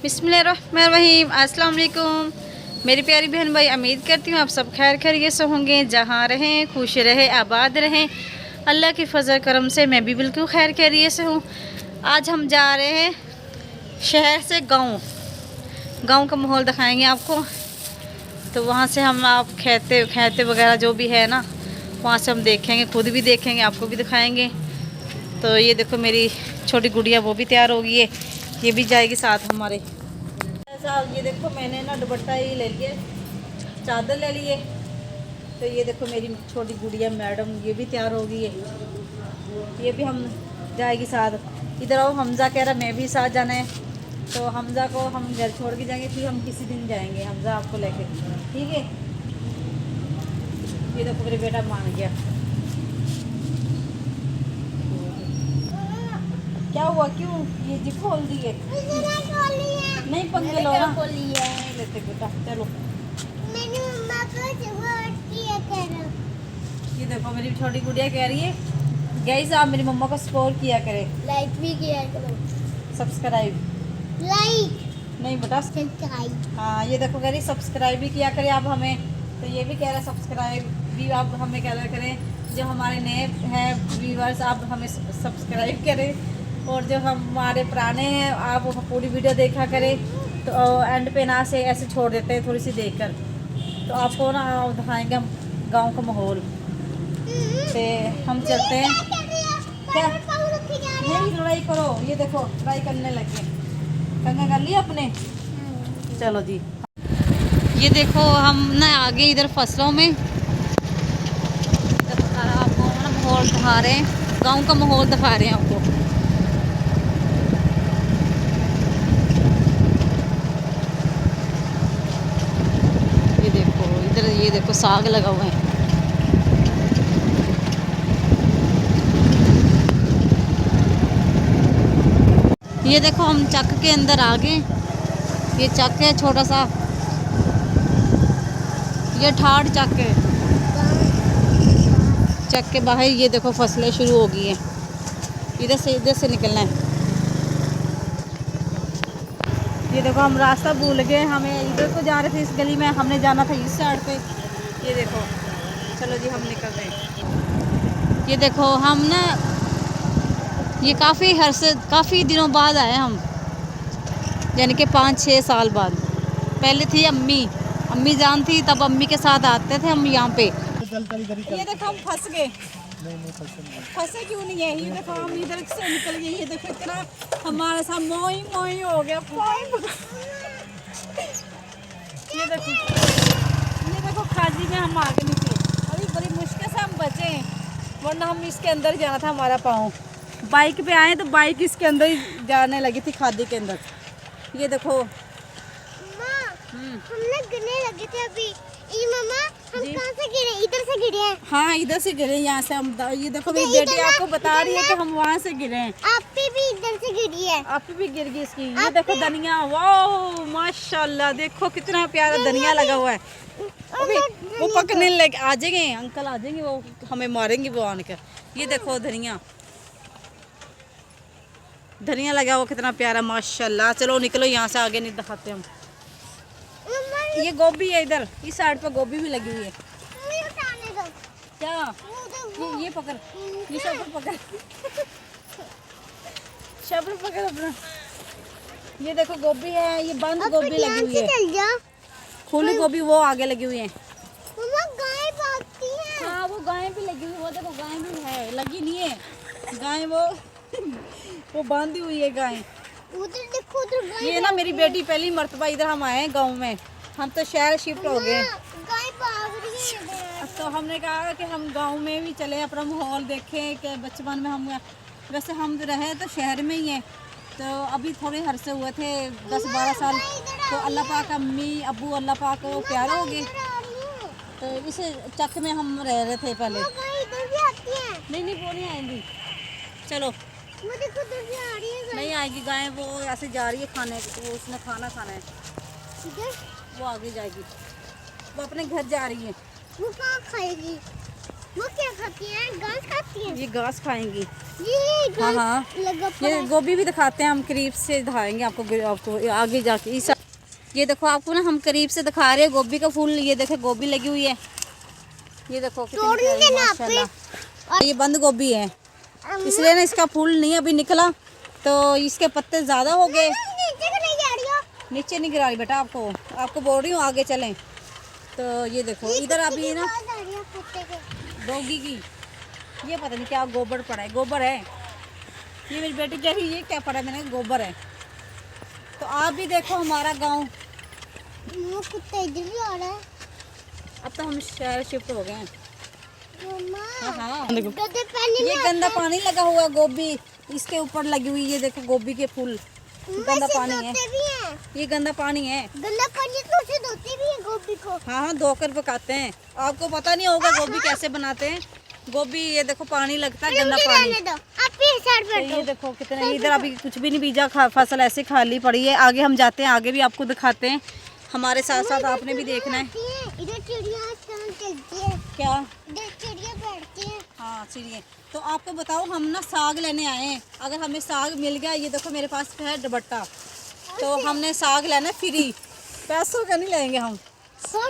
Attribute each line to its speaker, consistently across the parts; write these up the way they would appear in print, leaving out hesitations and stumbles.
Speaker 1: बिस्मिल्लाहिर्रहमानिर्रहीम। अस्सलाम वालेकुम मेरी प्यारी बहन भाई, उम्मीद करती हूँ आप सब खैर खैरियत से होंगे। जहाँ रहें खुश रहें आबाद रहें, अल्लाह की फजल करम से मैं भी बिल्कुल खैर खैरियत से हूँ। आज हम जा रहे हैं शहर से गांव का माहौल दिखाएंगे आपको। तो वहाँ से हम आप खेते वगैरह जो भी है ना, वहाँ से हम देखेंगे, खुद भी देखेंगे, आपको भी दिखाएंगे। तो ये देखो मेरी छोटी गुड़िया वो भी तैयार हो गई है, ये भी जाएगी साथ हमारे। ये देखो मैंने ना दुपट्टा ही ले लिए, चादर ले लिए। तो ये देखो मेरी छोटी गुड़िया मैडम ये भी तैयार हो गई है, ये भी हम जाएगी साथ। इधर आओ, हमज़ा कह रहा मैं भी साथ जाना है। तो हमज़ा को हम घर छोड़ के जाएंगे, फिर हम किसी दिन जाएंगे हमज़ा आपको लेके, ठीक है। ये देखो मेरा बेटा मान गया। क्या हुआ, क्यों ये जिप खोल दी है? नहीं पंखे लो ना, नहीं लेते बेटा, चलो।
Speaker 2: मैंने मम्मा को सपोर्ट किया करो।
Speaker 1: ये देखो मेरी छोटी गुड़िया कह रही है गाइस आप मेरी मम्मा को सपोर्ट किया करें,
Speaker 2: लाइक भी किया करो।
Speaker 1: सब्सक्राइब
Speaker 2: लाइक
Speaker 1: नहीं बेटा,
Speaker 2: सब्सक्राइब।
Speaker 1: हाँ ये देखो कह रही सब्सक्राइब भी किया करें आप हमें। तो ये भी कह रहा है सब्सक्राइब भी आप हमें क्या करें, जो हमारे नए हैं व्यूवर्स आप हमें सब्सक्राइब करें, और जो हमारे पुराने हैं आप पूरी वीडियो देखा करें। तो एंड पे ना से ऐसे छोड़ देते हैं थोड़ी सी देखकर। तो आपको ना दिखाएंगे हम गांव का माहौल। तो हम चलते हैं। क्या नहीं लड़ाई करो, ये देखो लड़ाई करने लगे, कंगा कर लिया अपने। चलो जी, ये देखो हम ना आगे इधर फसलों में आपको ना माहौल दिखा रहे हैं, गांव का माहौल दिखा रहे हैं आपको। ये देखो साग लगा हुआ है। ये देखो हम चक के अंदर आ गए, ये चक है छोटा सा, ये ठाड़ चक है। चक के बाहर ये देखो फसलें शुरू हो गई हैं, इधर से निकलना है। ये देखो हम रास्ता भूल गए, हमें इधर को जा रहे थे, इस गली में हमने जाना था इस साइड पे। ये देखो चलो जी हम निकल रहे हैं। ये देखो हम ना ये काफ़ी दिनों बाद आए हम, यानी कि 5-6 साल बाद। पहले थी अम्मी जान थी, तब अम्मी के साथ आते थे हम यहाँ पे। ये देखो हम फंस गए। फंसे क्यों नहीं है, ये देखो हम इधर से निकल गए। ये देखो इतना हमारे साथ मोई हो गया। ये देखो खाजी में हम आगे निकले, अभी बड़ी मुश्किल से हम बचे हैं, वरना हम इसके अंदर जाना था। हमारा पाँव बाइक पे आए तो बाइक इसके अंदर ही जाने लगी थी, खादी के अंदर। ये देखो
Speaker 2: हमने गिरने लगे थे अभी। ये मम्मा हम कहाँ से गिरे? इधर से गिरे हैं।
Speaker 1: हाँ इधर से गिरे, यहाँ से हम। ये देखो मेरी बेटी आपको बता रही है कि हम वहाँ से गिरे हैं।
Speaker 2: आप भी इधर से गिरी है।
Speaker 1: आप भी गिर गई इसकी। ये देखो धनिया, वाह माशाल्लाह, देखो कितना प्यारा धनिया लगा हुआ है। अभी वो पकने लगे, आ जाएंगे अंकल, आ जाएंगे वो हमें मारेंगे वो आने। ये देखो धनिया लगा हुआ कितना प्यारा माशाल्लाह। चलो निकलो यहाँ से, आगे नहीं दिखाते हम। ये गोभी है, इधर इस साइड पे गोभी भी लगी हुई है। क्या ये पकड़, ये शबर पकड़ अपना। ये देखो गोभी है, ये बंद गोभी लगी हुई है, खुली गोभी वो आगे लगी हुई है।
Speaker 2: गाय भागती है।
Speaker 1: हाँ वो गाय भी लगी हुई, वो देखो गाय भी है, लगी नहीं है गाय, वो बांधी हुई है गाय।
Speaker 2: उधर देखो, उधर गाय।
Speaker 1: ये ना मेरी बेटी पहली मर्तबा इधर हम आए हैं गाँव में, हम तो शहर शिफ्ट हो गए।
Speaker 2: गाय भाग रही है।
Speaker 1: तो हमने कहा कि हम गांव में भी चले, अपना माहौल देखें। कि बचपन में हम वैसे हम रहे तो शहर में ही हैं, तो अभी थोड़े हरसे हुए थे 10-12 साल। तो अल्लाह पाक अम्मी अब्बू अल्लाह पाक को प्यारे हो गए, तो इस चक में हम रह रहे थे पहले।
Speaker 2: इधर भी आती है।
Speaker 1: नहीं वो नहीं आएंगी, चलो
Speaker 2: वो देखो उधर भी आ रही है।
Speaker 1: नहीं आएगी गाय, वो ऐसे जा रही है खाने, वो उसने खाना है।
Speaker 2: इधर
Speaker 1: वो आगे जाएगी, वो अपने घर जा रही है।
Speaker 2: वो कहाँ खाएगी? वो क्या खाती हैं? घास खाती हैं?
Speaker 1: ये घास खाएंगी।
Speaker 2: ये
Speaker 1: हाँ
Speaker 2: घास
Speaker 1: हाँ,
Speaker 2: लगा पड़ा
Speaker 1: ये
Speaker 2: है।
Speaker 1: गोभी भी दिखाते हैं हम, करीब से दिखाएंगे आपको आगे जाके ये देखो आपको ना हम करीब से दिखा रहे हैं गोभी का फूल। ये देखो गोभी लगी हुई है, ये देखो कितनी
Speaker 2: तोड़
Speaker 1: प्यारी
Speaker 2: देना आप
Speaker 1: माशाल्लाह। ये बंद गोभी है, इसलिए ना इसका फूल नहीं अभी निकला, तो इसके पत्ते ज़्यादा हो गए।
Speaker 2: नीचे को नहीं जा रही हो?
Speaker 1: नीचे नहीं गिरा रही बेटा, आपको बोल रही हूँ आगे चलें। तो ये देखो इधर अभी ना
Speaker 2: आवाज़ आ रही है कुत्ते के।
Speaker 1: डॉगी की, ये पता नहीं क्या गोबर पड़ा है, गोबर है। ये मेरी बेटी कह रही है ये क्या पड़ा है, मैंने कहा गोबर है। तो आप भी देखो हमारा गांव।
Speaker 2: वो कुत्ता इधर भी आ रहा है।
Speaker 1: अब तो हम शहर शिफ्ट हो गए हैं।
Speaker 2: मम्मा
Speaker 1: हाँ
Speaker 2: गंदे पानी
Speaker 1: ये
Speaker 2: में
Speaker 1: गंदा पानी लगा हुआ है, गोभी इसके ऊपर लगी हुई, ये देखो गोभी के फूल, गंदा पानी है।
Speaker 2: धोते भी हैं।
Speaker 1: ये गंदा पानी है।
Speaker 2: गंदा पानी तो उसे धोते भी हैं गोभी को।
Speaker 1: हाँ हाँ, धोकर पकाते हैं। आपको पता नहीं होगा गोभी कैसे बनाते हैं। गोभी ये देखो पानी लगता है, गंदा
Speaker 2: मुझे
Speaker 1: पानी।
Speaker 2: रहने दो, आप भी साइड
Speaker 1: तो
Speaker 2: बैठो।
Speaker 1: ये देखो कितने, इधर अभी कुछ भी नहीं बीजा, फसल ऐसे खाली पड़ी है। आगे हम जाते हैं, आगे भी आपको दिखाते हैं, हमारे साथ साथ आपने भी देखना है।
Speaker 2: इधर चिड़िया चलती है।
Speaker 1: क्या?
Speaker 2: इधर चिड़िया बैठती है।
Speaker 1: हाँ चिड़िया। तो आपको बताओ, हम ना साग लेने आए हैं। अगर हमें साग मिल गया, ये देखो मेरे पास है दुपट्टा, तो हमने साग लेना फ्री, पैसों का नहीं लेंगे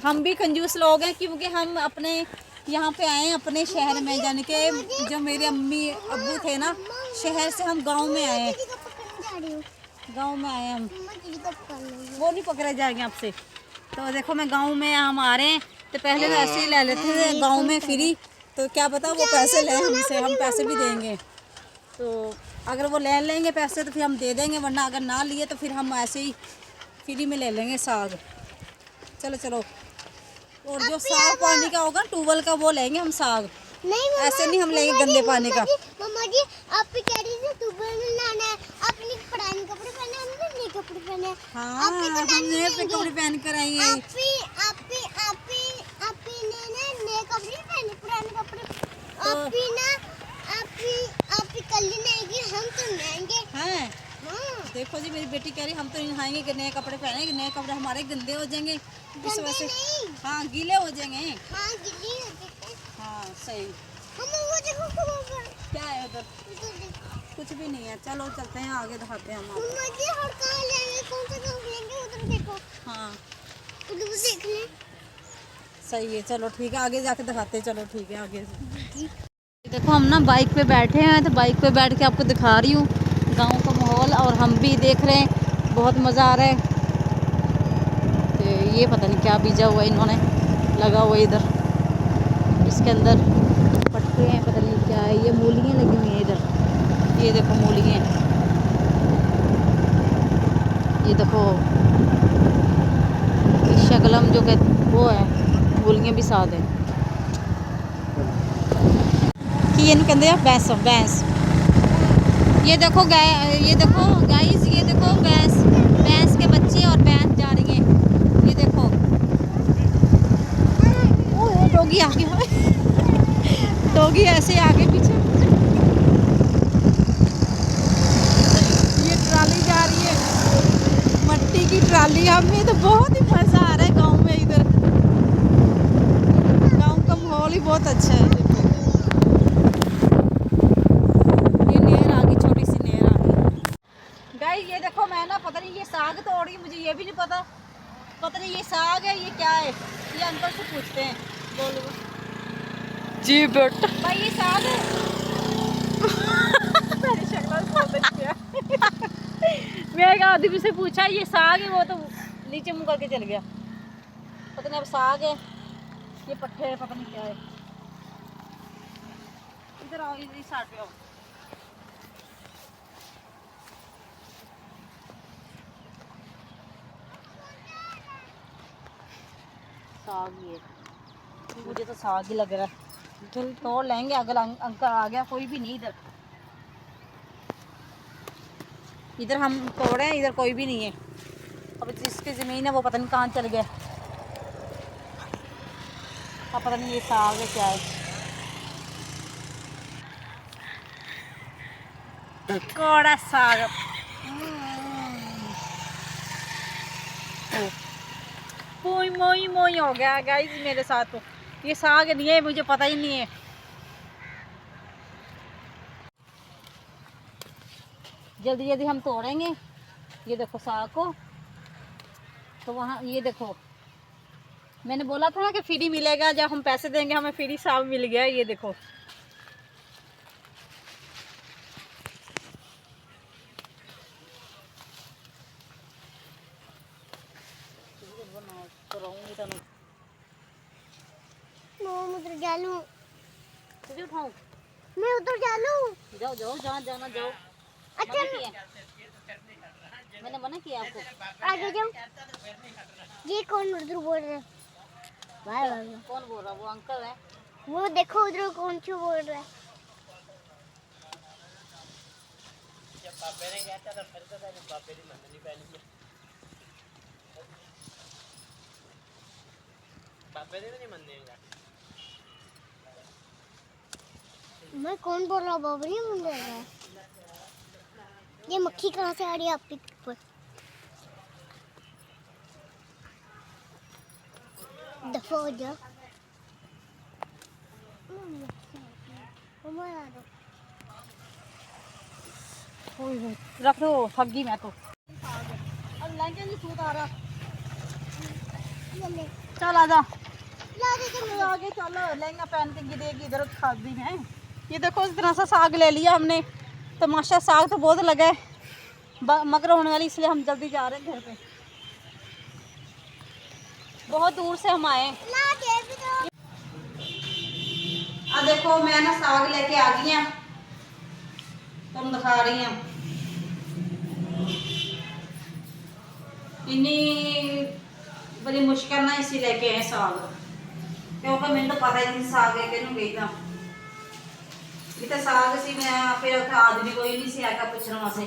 Speaker 1: हम भी कंजूस लोग हैं, क्योंकि हम अपने यहाँ पे आए हैं, अपने शहर में, यानी कि जो मेरे अम्मी अब्बू थे ना, शहर से हम गांव में आए हैं।
Speaker 2: दीदी को पकड़ने जा रही हूँ।
Speaker 1: गांव में आए हैं हम,
Speaker 2: मम्मा दीदी को पकड़ लेंगे।
Speaker 1: वो नहीं पकड़े जाएंगे आपसे। तो देखो मैं गांव में हम आ रहे हैं, तो पहले तो ऐसे ही ले लेते थे गांव में फ्री, तो क्या पता वो पैसे लें हमसे, हम पैसे भी देंगे। तो अगर वो ले लेंगे पैसे तो फिर हम दे देंगे, वरना अगर ना लिए तो फिर हम ऐसे ही फ्री में ले लेंगे साग। चलो चलो। और जो साफ पानी का होगा ट्यूबवेल का, वो लेंगे हम साग,
Speaker 2: नहीं मम्मा,
Speaker 1: ऐसे नहीं हम लेंगे गंदे पानी का।
Speaker 2: मम्मा जी आप भी कह रही थी ट्यूबवेल में नहाना है, आपने पुराने कपड़े पहने, हमने नए कपड़े पहने हैं।
Speaker 1: हाँ हम नए कपड़े पहन कर आई हैं।
Speaker 2: आपी ने नए कपड़े नहीं पहने, पुराने कपड़े।
Speaker 1: तो
Speaker 2: आपी कल ही नहाएगी, हम तो नहाएंगे।
Speaker 1: हैं
Speaker 2: हाँ,
Speaker 1: देखो जी, मेरी बेटी कह रही हम तो नहीं नहाएंगे कि नए कपड़े पहनेंगे, नए कपड़े हमारे गंदे हो जाएंगे इस
Speaker 2: गंदे
Speaker 1: वजह से।
Speaker 2: नहीं।
Speaker 1: हाँ गीले हो जाएंगे।
Speaker 2: हाँ गिल्ली हो जाते हैं।
Speaker 1: हाँ सही।
Speaker 2: मम्मा वो देखो कहाँ
Speaker 1: क्या है उधर?
Speaker 2: इधर देखो।
Speaker 1: कुछ भी नहीं है, चलो चलते हैं आगे, दिखाते हैं हम आपको।
Speaker 2: मम्मा जी और कहाँ लेंगे, कौन सा गाँव लेंगे, उधर देखो,
Speaker 1: हाँ
Speaker 2: उधर देख लें।
Speaker 1: सही है, चलो ठीक है, आगे जाके दिखाते हैं। चलो ठीक है, आगे देखो हम ना बाइक पे बैठे हैं, तो बाइक पे बैठ के आपको दिखा रही हूँ गांव का माहौल, और हम भी देख रहे हैं, बहुत मज़ा आ रहा है। तो ये पता नहीं क्या बीजा हुआ इन्होंने लगा हुआ इधर, इसके अंदर पटके हैं, पता नहीं क्या है। ये मूलियाँ लगी हुई हैं इधर, ये देखो मूलियाँ, ये देखो शकलम जो वो है, मूलियाँ भी साथ है। कि ये कहते हैं भैंस। ये देखो ये देखो गाइस, ये देखो भैंस के बच्चे और भैंस जा रही हैं। ये देखो ओह डॉगी आ गया डॉगी ऐसे आगे पीछे। ये ट्राली जा रही है, मट्टी की ट्राली। हमें तो बहुत ही मज़ा आ रहा है गांव में, इधर गांव का माहौल ही बहुत अच्छा है। ये देखो मैं ना पता नहीं ये साग तोड़ रही, मुझे ये भी नहीं पता नहीं ये साग है ये क्या है। ये अंकल से पूछते हैं। बोलो जी बेटा, भाई ये साग है? मेरी शक्ल बहुत अच्छी है। मैं एक आदमी से पूछा ये साग है, वो तो नीचे मुंह करके चल गया। पता नहीं अब साग है ये पट्टे है, पता नहीं क्या है। इधर आओ, इधर साइड पे आओ। साग ही है, मुझे तो साग ही लग रहा है। चल तोड़ लेंगे, अगर अंकल आ गया, कोई भी नहीं इधर। इधर हम तोड़े हैं, इधर कोई भी नहीं है। अब जिसकी ज़मीन है वो पता नहीं कहाँ चल गया। अब पता नहीं ये साग है क्या है। कौड़ा साग मोई मोई मोई हो गया गाइस मेरे साथ। तो ये साग नहीं है, मुझे पता ही नहीं है। जल्दी जल्दी हम तोड़ेंगे। ये देखो साग को, तो वहाँ ये देखो मैंने बोला था ना कि फ्री मिलेगा, जब हम पैसे देंगे हमें फ्री साग मिल गया। ये देखो
Speaker 2: मैं उधर जा लूं,
Speaker 1: तुझे उठाऊं?
Speaker 2: मैं उधर जा लूं।
Speaker 1: जाओ जाओ, जहाँ जाना जाओ।
Speaker 2: अच्छा
Speaker 1: मना किया? मैंने मना किया आपको?
Speaker 2: आगे जाओ। ये कौन उधर बोल रहा है? वाह वाह,
Speaker 1: कौन बोल रहा? वो अंकल है।
Speaker 2: वो देखो उधर कौन क्यों बोल रहा है। मैं कौन बोल रहा हूँ? बाबा नहीं बोल रहा है। ये मक्खी कहाँ से आ रही है आपके ऊपर? दफा हो जा।
Speaker 1: रख दो, थक गई मैं तो। अब लहंगे नहीं सूट आ रहा। चल आजा, आगे चलो। लहंगा पहन के गिरेगी इधर खादी है। ये देखो इस तरह से साग ले लिया हमने, तो माशा साग तो बहुत लगा है, मगर होने वाली, इसलिए हम जल्दी जा रहे हैं घर पे। बहुत दूर से हम आए। अब देखो मैं ना साग लेके आ गई हूँ, तुम दिखा रही हूँ। इन्नी बड़ी मुश्किल ना इसी लेके आए साग, क्योंकि मैंने तो पता ही नहीं साग लेके नहीं गई था। तो साग सी मैं फिर आदमी कोई नहीं सी आया पूछने वहाँ से।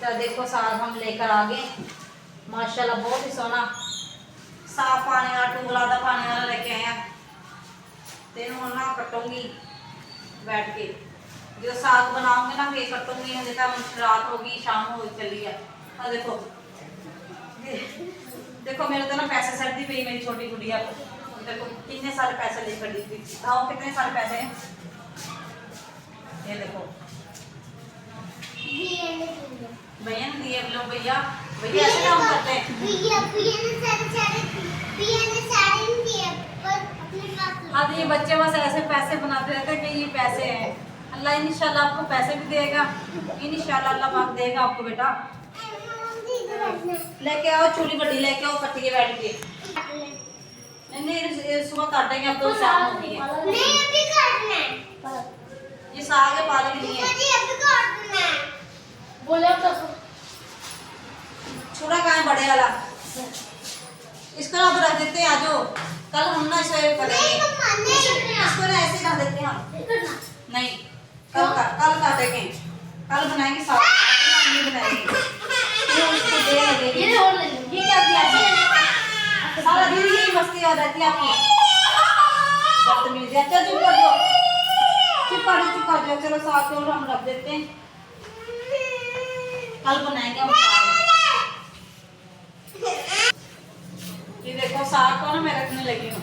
Speaker 1: तो देखो साग हम लेकर आ गए, माशाल्लाह बहुत ही सोना साफ पानी वाला, टूला दा पानी वाला लेके आए हैं। तेन हम ना कटूंगी बैठ के, जो साग बनाऊंगी ना फिर कटूंगी। तो रात होगी, शाम हो चली है। और देखो देखो मेरे तो ना पैसे सर्दी पई मेरी छोटी गुड़िया को। देखो कितने सारे पैसे ले खड़ी थी, बताओ कितने सारे पैसे हैं। ये देखो भैया ने दिए। लो भैया, भैया ऐसे काम करते हैं। हाँ तो ये बच्चे बस ऐसे पैसे बनाते रहते हैं कि ये पैसे हैं। अल्लाह इंशाल्लाह आपको पैसे भी देगा, इंशाल्लाह अल्लाह पाक देगा आपको। बेटा लेके आओ, चूड़ी बड़ी लेके आओ, कटिए बैठ के। नहीं सुबह काटेंगे, अब तो शाम हो गई है। ये साग है, पालक नहीं है। बोले तो छोड़ा कहाँ है बड़े वाला, इसको ना रख देते हैं। आजो कल हम ना इसे करेंगे, इसको ना ऐसे रख देते हैं हम। नहीं कल काटेंगे, कल बनाएंगे साग, नहीं बनाएंगे। ये क्या किया सारा दिन, यही मस्ती हो रहती है आपकी, बदतमीजी। अच्छा चुप कर दो, चुप कर दो, चुप कर दो। चलो साग को हम रख देते हैं, कल बनाएंगे हम साग। ये देखो साग को ना मैं रखने लगी हूँ,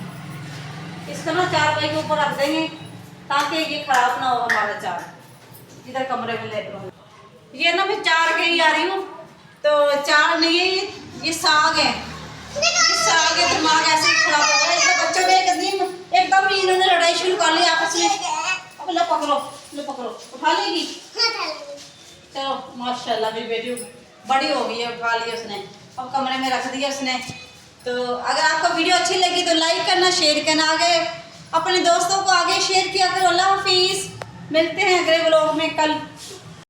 Speaker 1: इसको ना 4 बजे के ऊपर रख देंगे ताकि ये खराब ना हो हमारा चार। इधर कमरे में लेकर हूँ। ये ना मैं 4 के ही आ रही हूँ, तो 4 नहीं है, ये साग है। ये साग है, दिमाग ऐसे ही खराब हो रहा है। इसके बच्चों में एकदम ही इन्होंने लड़ाई शुरू कर ली आपस में। अब लो पकड़ो, लो पकड़ो, उठा लेगी। चलो माशाल्लाह मेरी बेटी बड़ी हो गई है, उठा लिया उसने, अब कमरे में रख दिया उसने। तो अगर आपको वीडियो अच्छी लगी तो लाइक करना, शेयर करना, आगे अपने दोस्तों को आगे शेयर किया करो। अल्लाह हाफिज़, मिलते हैं अगले व्लॉग में कल।